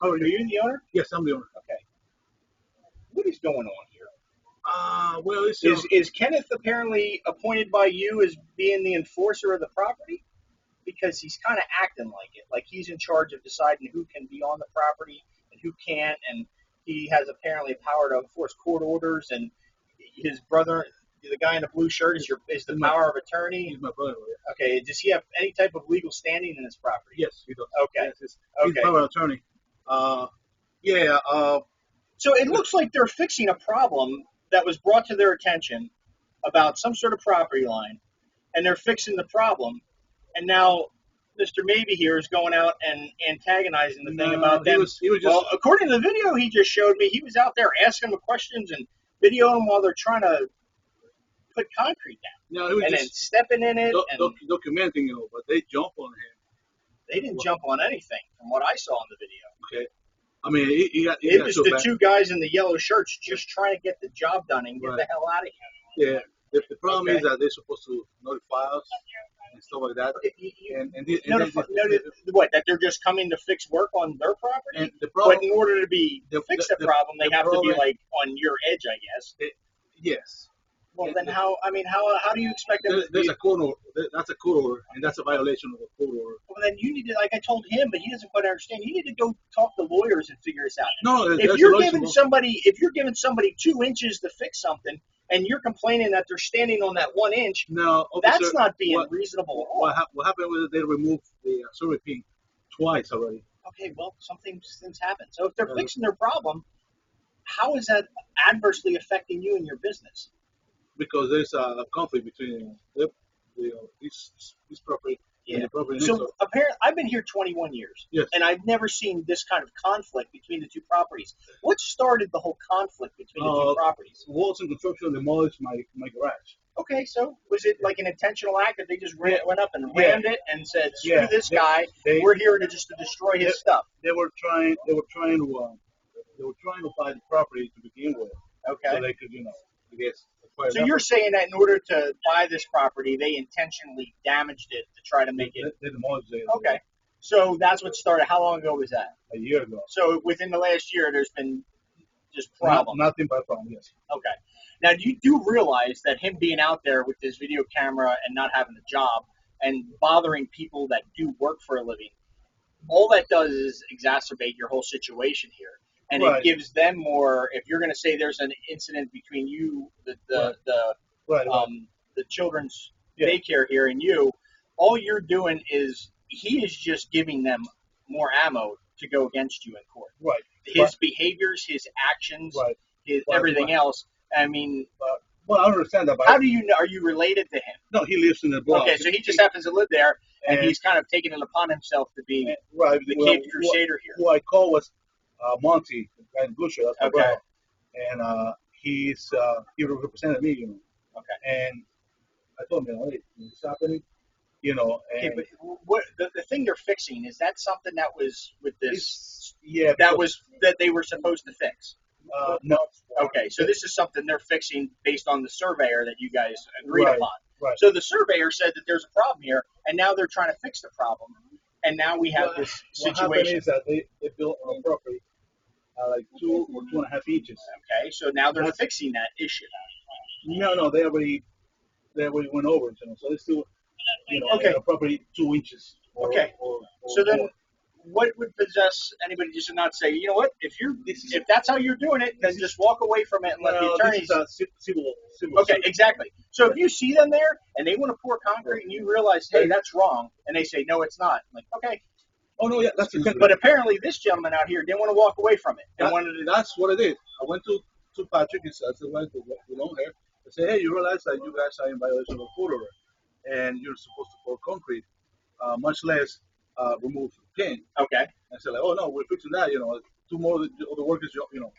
How are Are you? you the owner? Yes, I'm the owner. Okay. What is going on here? Well, it's Is Kenneth apparently appointed by you as being the enforcer of the property? Because he's kind of acting like it, like he's in charge of deciding who can be on the property and who can't, and he has apparently power to enforce court orders. And his brother, the guy in the blue shirt, is the power of attorney. he's my brother. Yeah. Okay, does he have any type of legal standing in this property? Yes, he does. Okay. Yes, he's Okay. power attorney. Yeah. So it looks like they're fixing a problem that was brought to their attention about some sort of property line, and they're fixing the problem. And now Mr. Maybe here is going out and antagonizing the thing about them. He was just, Well, according to the video he just showed me, he was out there asking them questions and videoing them while they're trying to put concrete down. no, he was And then just stepping in it, and documenting, but they jump on him. they didn't jump on anything from what I saw in the video. Okay. I mean, he It got was so the bad. two guys in the yellow shirts just trying to get the job done and get Right. the hell out of here. Yeah. The problem Okay. is that they're supposed to notify us and stuff like that. What, that they're just coming to fix work on their property? And the problem, But in order to fix the problem, they have to be like on your edge, I guess. yes. Well, then how do you expect them to There's be? a court order. That's a court order, and that's a violation of a court order. Well, then you need to, like I told him, but he doesn't quite understand. You need to go talk to lawyers and figure this out. No, If that's you're illogical. giving somebody 2 inches to fix something, and you're complaining that they're standing on that 1 inch, No, that's officer, not being reasonable at all. what happened was they removed the survey pin twice already. Okay, well, things happen. So if they're fixing their problem, how is that adversely affecting you and your business? Because there's a conflict between this property and the property next So door. apparently, I've been here 21 years, Yes. and I've never seen this kind of conflict between the two properties. What started the whole conflict between the two properties? Walls and construction demolished my garage. Okay, so was it like an intentional act that they just went up and rammed it and said, "Screw Yeah. this guy, we're here to destroy his stuff"? They were trying to buy the property to begin with, Okay. so they could, I guess. acquire So that you're saying that in order to buy this property, they intentionally damaged it to try to make it. They demolished it. Okay. So that's what started. How long ago was that? A year ago. So within the last year, there's been just problems. Nothing but problems. Yes. Okay. Now, you do realize that him being out there with his video camera and not having a job and bothering people that do work for a living, all that does is exacerbate your whole situation here. And Right. it gives them more. If you're going to say there's an incident between you, Right. the children's Yeah. daycare here, and you, all you're doing is he is just giving them more ammo to go against you in court. Right. His behaviors, his actions, Right. his Right, everything right. else. I mean, Well, I understand that, but how do you know? Are you related to him? no, he lives in the block. Okay, so he just happens to live there, and And- he's kind of taking it upon himself to be right. the well, Cape Crusader here. Who I called was Monty, the guy in blue shirt. That's my Okay. brother. And he represented me, Okay. And I told him, hey, this is happening, and Okay, but what the thing they're fixing, is that something that was with this yeah, that they were supposed to fix? no. Okay, so this is something they're fixing based on the surveyor that you guys agreed Right, upon. right. So the surveyor said that there's a problem here, and now they're trying to fix the problem, and now we have this What happened situation. is that they built on a property like 2 or 2.5 inches. Okay, so now they're fixing that issue. No, they already went over it, so they still, Okay. a property 2 inches. Okay. So then, what would possess anybody just to not say, you know what, if that's how you're doing it, then just walk away from it and let the attorneys. This is civil. Okay, exactly. So if you see them there and they want to pour concrete and you realize, hey, that's wrong, and they say, no, it's not. I'm like, okay. Oh no, yeah, that's exactly. But apparently this gentleman out here didn't want to walk away from it. And wanted to, That's what I did. I went to Patrick and said, with long hair. I said, hey, you realize that you guys are in violation of the court order, and you're supposed to pour concrete, much less remove the pin. okay. I said, like, oh no, we're fixing that. 2 more of the workers,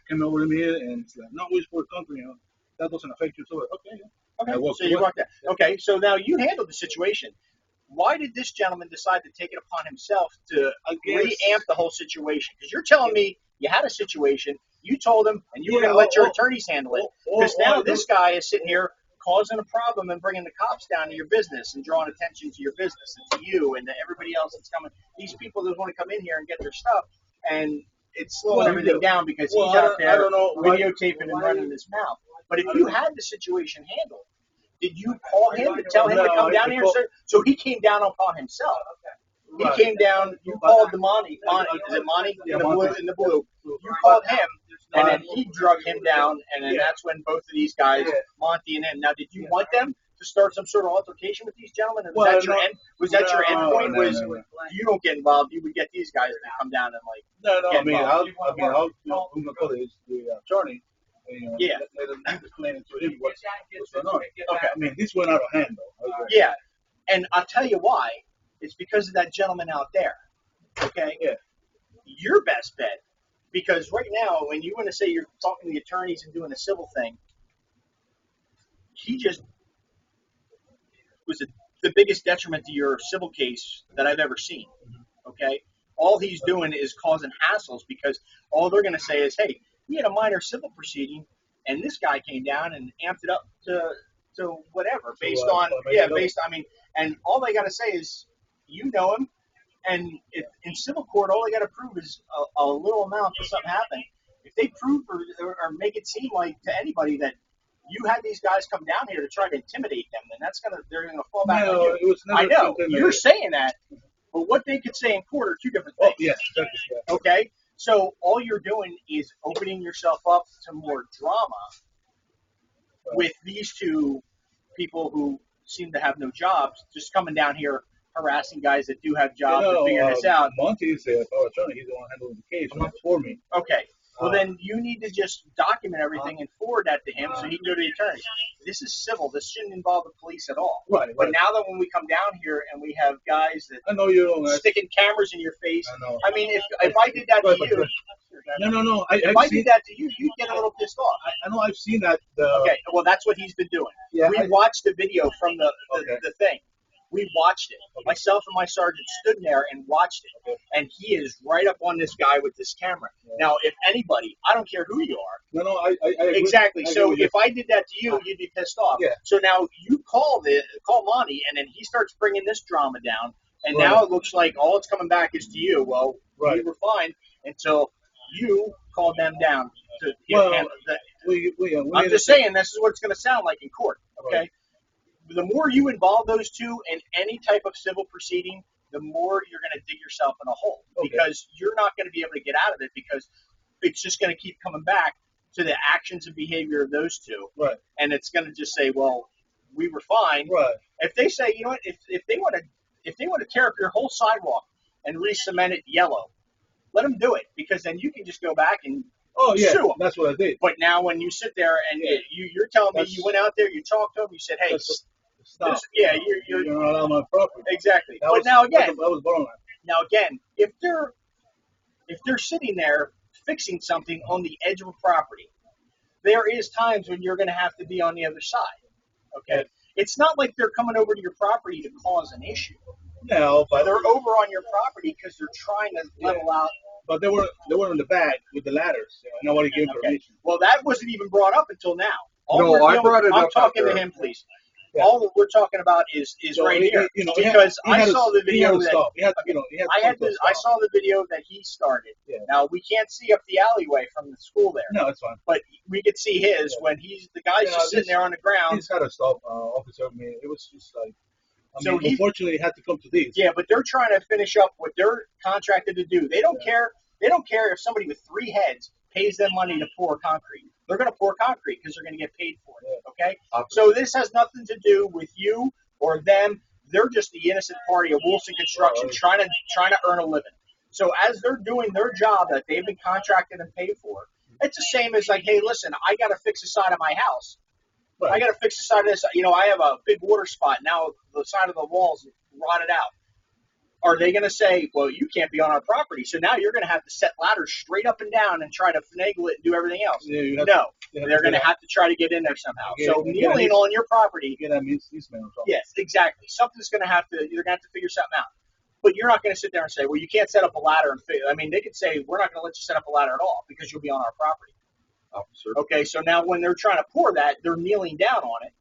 came over to me and it's like, no, we just pour concrete. That doesn't affect you. So okay. Okay, I walked so you away. walked out. Okay, so now you handled the situation. Why did this gentleman decide to take it upon himself to reamp the whole situation? Because you're telling me you had a situation, you told him, and you were going to let your attorneys handle it. Because now this guy is sitting here causing a problem and bringing the cops down to your business and drawing attention to your business and to you and to everybody else that's coming. These people that want to come in here and get their stuff, and it's slowing Well, everything yeah. down because Well, he's I out don't, I there don't know why. videotaping and running his mouth. But if you had the situation handled, did you call him to tell him to No, come down I here? call- So he came down upon himself. He Right. came down. You called the Monty. Is it Monty Yeah, in the blue? Monty. In the blue. You called him, and then he drug him down, and then that's when both of these guys, Monty and him. Now, did you want them to start some sort of altercation with these gentlemen? And was Well, that your no. end? Was that your end point? No, Was no. you don't get involved? You would get these guys to come down and like. No, Get I mean, involved. I'm gonna call it the attorney. And, you know, Yeah. let him explain it to him what's going on. Okay. I mean, this went out of hand, though. Yeah, and I'll tell you why. It's because of that gentleman out there. Okay. Yeah. Your best bet, because right now, when you want to say you're talking to the attorneys and doing a civil thing, he just was the biggest detriment to your civil case that I've ever seen. Okay, all he's doing is causing hassles because all they're going to say is, "Hey, we had a minor civil proceeding, and this guy came down and amped it up to whatever based on based. I mean, and all they got to say is, you know him, and if in civil court, all they got to prove is a little amount for something happened. If they prove or make it seem like to anybody that you had these guys come down here to try to intimidate them, then they're gonna fall back on you. It was never I know intimidated. you're saying that, but what they could say in court are two different things. Oh, yes, exactly. Yeah. Okay, so all you're doing is opening yourself up to more drama with these two people who seem to have no jobs, just coming down here harassing guys that do have jobs and figuring this out. Monty is our attorney. He's the one handling the case for me. Okay. Well, then you need to just document everything and forward that to him so he can go to the attorneys. This is civil. This shouldn't involve the police at all. Right. But now that when we come down here and we have guys that I know you don't. sticking cameras in your face, I know. I mean, if I did that to you, No. if I did that to you, you'd get a little pissed off. I know. I've seen that. Okay. Well, that's what he's been doing. Yeah, We watched the video from the Okay. thing. We watched it. Myself and my sergeant stood there and watched it. And he is right up on this guy with this camera. Now, if anybody, I don't care who you are. No, I agree. Exactly. I So agree with if I did that to you, you'd be pissed off. Yeah. So now you call Monty, and then he starts bringing this drama down. And Right. now it looks like all it's coming back is to you. Well, Right. we were fine until you called them down to handle that. I'm just saying this is what it's going to sound like in court. Okay. Right. The more you involve those two in any type of civil proceeding, the more you're going to dig yourself in a hole because you're not going to be able to get out of it because it's just going to keep coming back to the actions and behavior of those two. Right. And it's going to just say, well, we were fine. Right. If they say, you know what, if they want to tear up your whole sidewalk and re-cement it yellow, let them do it because then you can just go back and sue them. That's what I did. But now when you sit there and you're telling me you went out there, you talked to them, you said, hey, Stop. you're not on my property. Exactly. That But was, now again, that was borderline. now again, if they're sitting there fixing something on the edge of a property, there is times when you're going to have to be on the other side. Okay. It's not like they're coming over to your property to cause an issue. No, but They're over on your property because they're trying to level out. But they were in the back with the ladders. Nobody gave permission. Well, that wasn't even brought up until now. I brought it I'm up talking after. to him, please. Yeah. All that we're talking about is right here. Because I saw the video that I saw the video that he started. Yeah. Now we can't see up the alleyway from the school there. No, it's fine. But we could see his when the guy's just sitting there on the ground. He's got to stop, officer. I mean, it was just like. So unfortunately, it had to come to this. Yeah, but they're trying to finish up what they're contracted to do. They don't care. They don't care if somebody with 3 heads pays them money to pour concrete. They're going to pour concrete because they're going to get paid for it. Okay. So this has nothing to do with you or them. They're just the innocent party of Wilson Construction trying to earn a living. So as they're doing their job that they've been contracted and paid for, it's the same as like, hey, listen, I got to fix the side of my house. I got to fix the side of this. I have a big water spot. Now the side of the walls rotted out. Are they going to say, well, you can't be on our property, so now you're going to have to set ladders straight up and down and try to finagle it and do everything else? Yeah, they're going to have to try to get in there somehow. So kneeling on your property. Get that means man. Yes, exactly. Something's going to have to. You're going to have to figure something out. But you're not going to sit there and say, well, you can't set up a ladder and figure. I mean, they could say, we're not going to let you set up a ladder at all because you'll be on our property. Officer. Okay, so now when they're trying to pour that, they're kneeling down on it.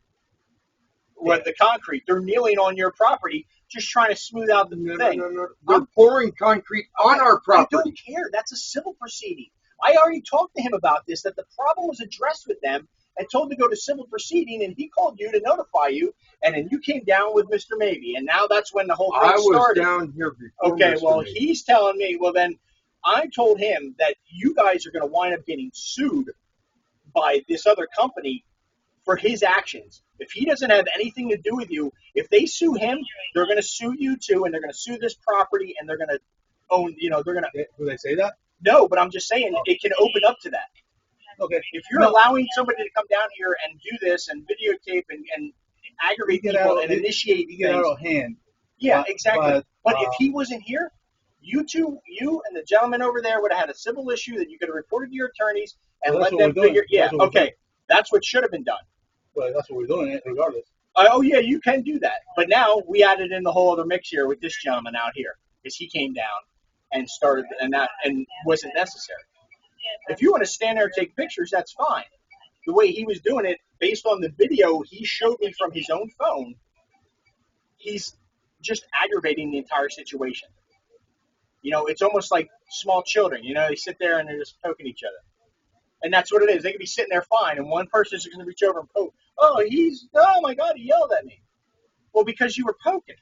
with the concrete. They're kneeling on your property, just trying to smooth out the thing. No. They're pouring concrete on our I property. don't care. That's a civil proceeding. I already talked to him about this, that the problem was addressed with them and told to go to civil proceeding, and he called you to notify you, and then you came down with Mr. Maybe, and now that's when the whole thing started. I was down here before Okay, Mr. well, Maybe. he's telling me, well, then I told him that you guys are going to wind up getting sued by this other company for his actions. If he doesn't have anything to do with you, if they sue him, they're going to sue you too, and they're going to sue this property, and they're going to own, they're going to. Do they say that? No, but I'm just saying it can open up to that. Okay. If you're allowing somebody to come down here and do this and videotape and aggravate people and initiate you get out of hand. Yeah, exactly. But if uh, he wasn't here, you and the gentleman over there would have had a civil issue that you could have reported to your attorneys and Well, let that's them what we're doing. figure. Yeah, That's what we're okay, doing. that's what should have been done. Well, that's what we're doing, regardless. Oh yeah, you can do that. But now we added in the whole other mix here with this gentleman out here because he came down and started and wasn't necessary. If you want to stand there and take pictures, that's fine. The way he was doing it, based on the video he showed me from his own phone, he's just aggravating the entire situation. It's almost like small children. They sit there and they're just poking each other. And that's what it is. They could be sitting there fine, and one person is going to reach over and poke. Oh my God, he yelled at me. Well, because you were poking.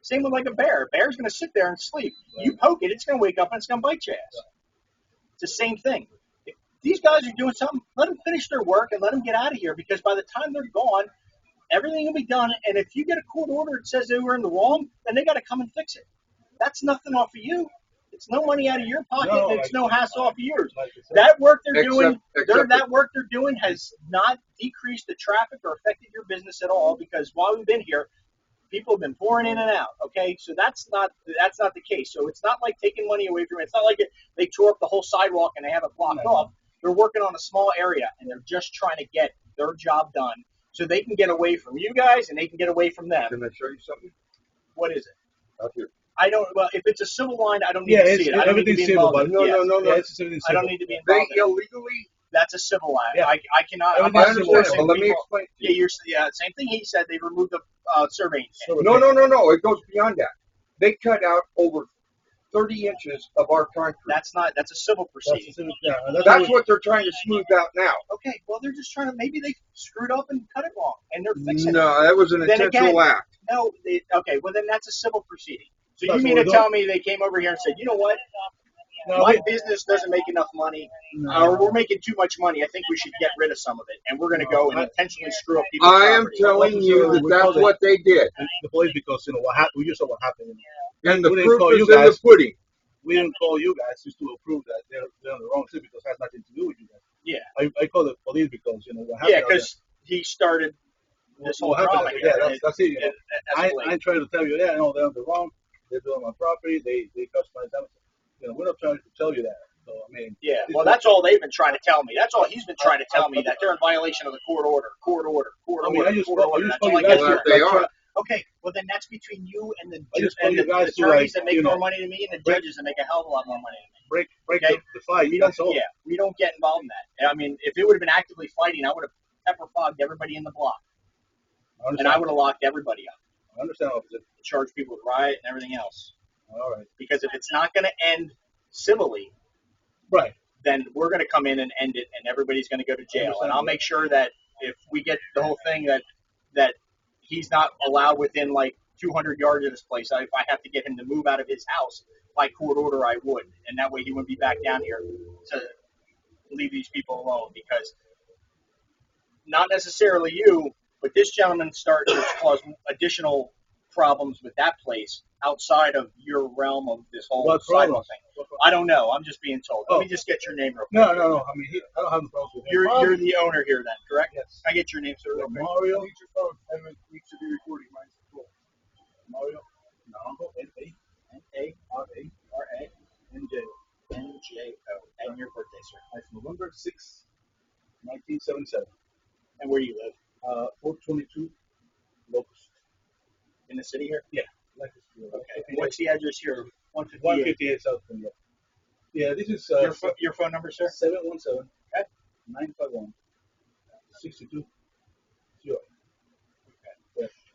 Same with like a bear. A bear's going to sit there and sleep. Right. You poke it, it's going to wake up and it's going to bite your ass. It's the same thing. If these guys are doing something, let them finish their work and let them get out of here, because by the time they're gone, everything will be done. And if you get a court order that says they were in the wrong, then they got to come and fix it. That's nothing off of you. It's no money out of your pocket. No, it's no hassle off of yours. That work they're doing, that work they're doing has not decreased the traffic or affected your business at all, because while we've been here, people have been pouring in and out. Okay, so that's not the case. So it's not like taking money away from it. It's not like they tore up the whole sidewalk and they have it blocked off. They're working on a small area and they're just trying to get their job done so they can get away from you guys and they can get away from them. Can I show you something? What is it? Out here. I don't. Well, if it's a civil line, I don't need to see it. I don't need to be involved. No. I don't need to be involved. They illegally. That's a civil line. Yeah. I cannot. I understand, but let me explain. Same thing he said. They removed the surveying. No. It goes beyond that. They cut out over 30 inches of our concrete. That's a civil proceeding. That's what they're trying to smooth out now. Okay, well, they're just trying to, maybe they screwed up and cut it wrong, and they're fixing it. No, that was an intentional act. No, okay, well, then that's a civil proceeding. So you mean to tell me they came over here and said, you know what? My business doesn't make enough money, or we're making too much money. I think we should get rid of some of it, and we're going to go and intentionally screw up people's property. I am telling you that that's what they did. The police, because what happened, we just saw what happened. And the proof is in the pudding. We didn't call you guys just to prove that they're on the wrong side, because it has nothing to do with you guys. Yeah. I call the police because what happened. Yeah, because he started this whole drama here. Yeah, that's it. I'm trying to tell you that. No, they're on the wrong. They're doing my property. They customize them. We're not trying to tell you that. So I mean. Yeah. Well, that's all they've been trying to tell me. That's all he's been trying to tell me, that they're in violation of the court order. They are. Okay, well then that's between you and the attorneys that make more money than me, and the judges that make a hell of a lot more money than me. Break the fight. We don't get involved in that. I mean, if it would have been actively fighting, I would have pepper fogged everybody in the block, and I would have locked everybody up. I understand, officer. Charge people with riot and everything else. All right. Because if it's not going to end civilly, right, then we're going to come in and end it, and everybody's going to go to jail. And I'll make sure that if we get the whole thing that he's not allowed within like 200 yards of this place, if I have to get him to move out of his house by court order, I would. And that way he wouldn't be back down here to leave these people alone. Because not necessarily you, but this gentleman started to cause additional problems with that place outside of your realm of this whole sidewalk thing. I don't know. I'm just being told. Let me just get your name real quick. No. I mean, I don't have a problem with him. You're the owner here then, correct? Yes. I get your name, sir. Mario. Need your phone. We should be recording. Mine's cool. Mario. No. N-A-R-A-R-A N-J-O. N-J-O. And your birthday, sir? That's November 6th, 1977. And where do you live? 422 Locust. In the city here? Yeah. Okay. What's the address here? 158 South Korea. Yeah, this is your phone number, sir? 717 951 62 0.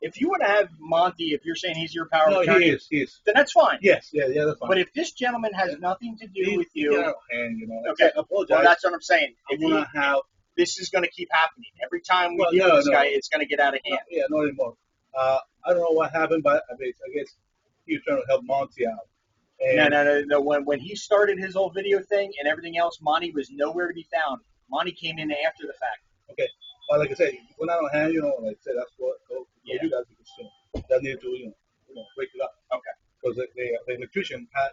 If you were to have Monty, if you're saying he's your power of No, attorney, he is. then that's fine. Yes, yeah, that's fine. But if this gentleman has nothing to do with He you, got a hand, you know. okay, I apologize. well, that's what I'm saying. I'm gonna have. This is going to keep happening. Every time we Well, deal no, with this no. guy, it's going to get out of hand. Yeah, not anymore. I don't know what happened, but I guess he was trying to help Monty out. And No. When he started his whole video thing and everything else, Monty was nowhere to be found. Monty came in after the fact. Okay, but like I said, if you go down on hand, you know, like I said, that's what Yeah. you guys because that need to break it up. Okay. Because the electrician has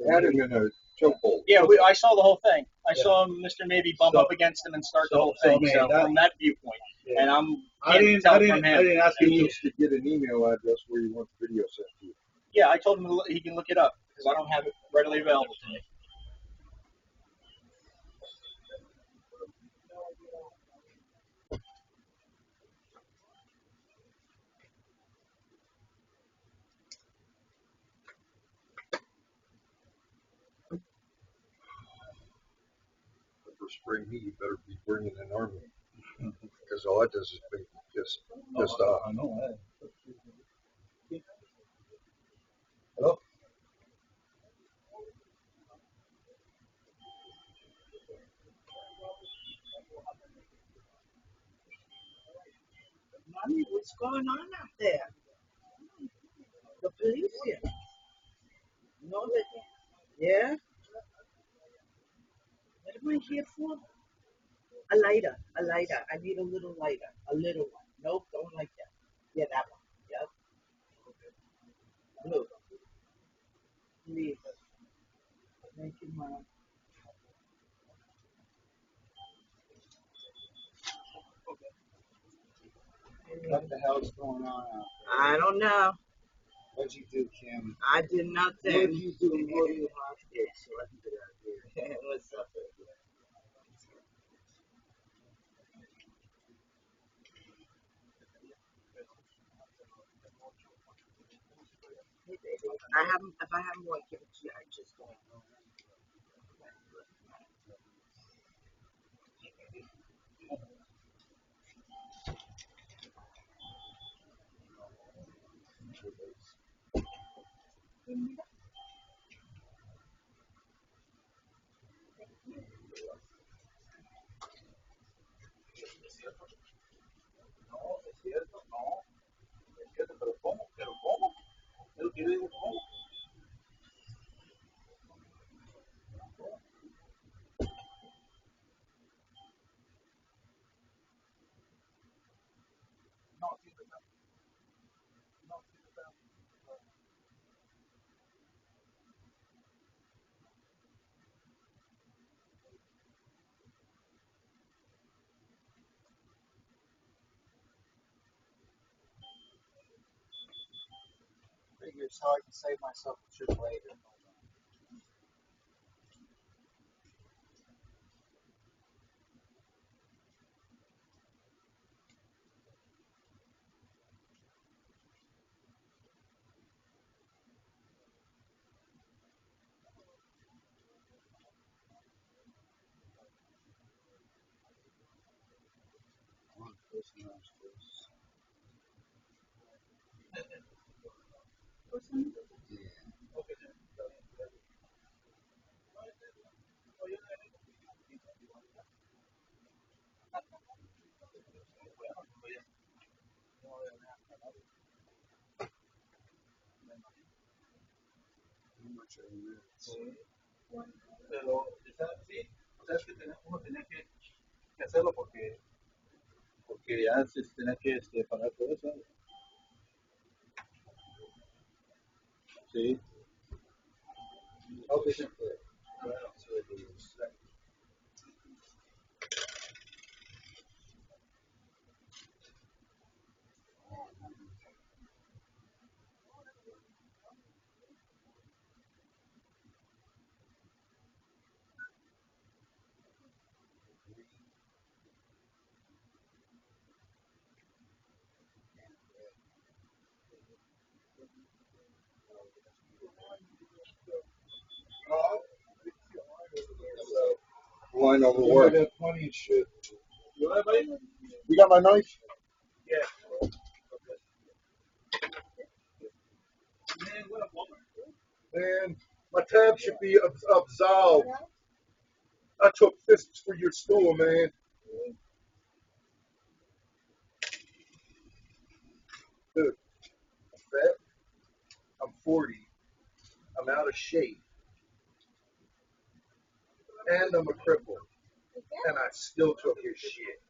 Had him in a chokehold. Yeah, I saw the whole thing. I Yeah. saw Mr. Maybe bump up against him and start the whole so, thing. I mean, So from that viewpoint, Yeah. and I didn't ask He you to. needs to get an email address where you want the video sent to. Yeah, I told him he can look it up because I don't have it readily available to me. For spring heat, you better be bringing an army. Because all that does is make you pissed off. I know. Hello? Mommy, what's going on out there? The police here. No, yeah? What am I here for? A lighter, a lighter. I need a little lighter, a little one. Nope, don't like that. Yeah, that one. Yep. Blue. Please. Thank you, Mom. What the hell's going on out I don't know. What'd you do, Kim? I did nothing. What did you do? What did you hostage so I can get out of here? What's up? If I have more, give it to you. I just don't know. No, es cierto, no. Es cierto, pero ¿cómo? ¿Pero cómo? Yo digo, ¿cómo? No, sí, no, sí, Figure so I can save myself a trip later. pero sí, o sea, es que uno tenía que hacerlo porque ya se tenía que pagar todo eso. Sí. Ok, sí. Bueno, Line over where? that funny shit. You want You got my knife? Yeah. Man, my tab should be absolved. I took fists for your store, man. Dude, I'm fat. I'm 40. I'm out of shape. And I'm a cripple. And I still took his shit.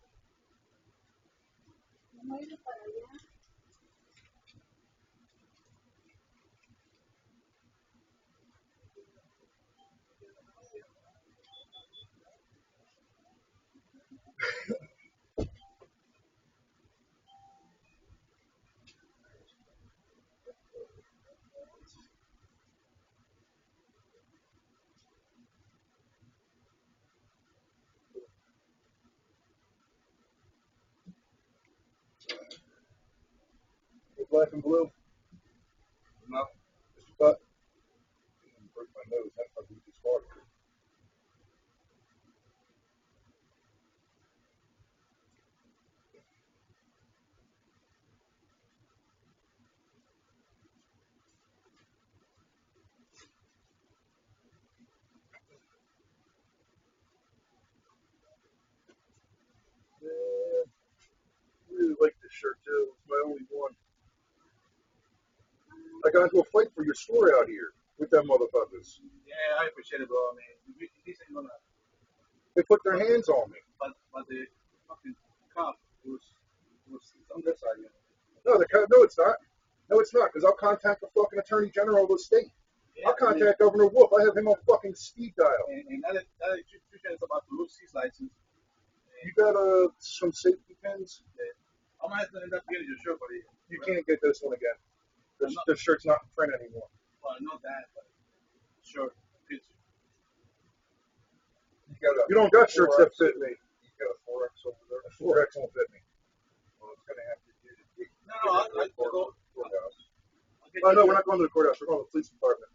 Black and blue. No. Mr. Butt. I broke my nose. That's how we just started. Yeah, I really like this shirt too. It's my only one. I got into a fight for your store out here with them motherfuckers. Yeah, I appreciate it, bro. I mean, this ain't gonna. They put their hands on me. But the fucking cop was on their side. You No, no, it's not. No, it's not, because I'll contact the fucking Attorney General of the state. Yeah, I'll contact Governor Wolf. I have him on fucking speed dial. and that electrician is about to lose his license. You got some safety pins? I might have to end up getting your shirt, but You can't get this one again. The shirt's not in print anymore. well, not that, but sure, picture. You don't got shirts that fit me. You got a 4X over there. A 4X won't fit me. Well, it's gonna have to do the No, I'll go. courthouse. Oh no, we're not going to the courthouse. We're going to the police department.